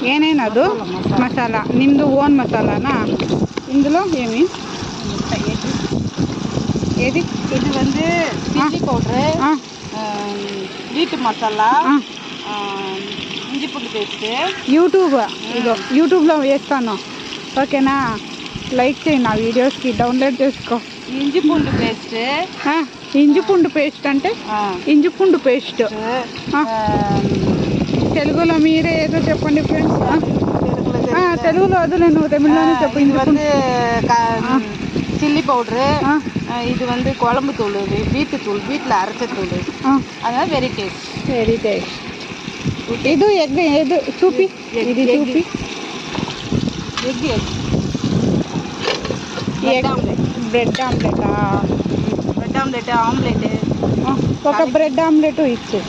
ಏನೇನದು ಮಸಾಲ ನಿಮ್ಮದು ಓನ್ ಮಸಾಲಾನಾ ಇಂదులో ఏమి ఏది ఇది வந்து சில்லி பவுடர் வீட்டு మసాలా ఇంజి పూండు పేస్ట్ యూట్యూబ్లో వేస్తాను ఓకేనా లైక్ చేయి నా వీడియోస్కి డౌన్లోడ్ చేసుకో ఇంజి పూండు పేస్ట్ ఇంజి పూండు పేస్ట్ అంటే ఇంజి పూండు పేస్ట్ తెలుగులో మీరే ఏదో చెప్పండి ఫ్రెండ్స్ తెలుగులో వదిలే నువ్వు తమిళ్లోనే చెప్పు இது வந்து சில்லி பவுடரு இது வந்து குழம்பு தூள் வீட்டு தூள் வீட்டில் அரைச்ச தூள் அதனால வெரி டேஸ்ட் ಇದು ಎಗ್ ಇದು ಸೂಪಿ ఇది సూపి బ్రెడ్ ఆమ్లెట్ ఆమ్లెట్ ఒక బ్రెడ్ ఆమ్లెట్ ఇచ్చే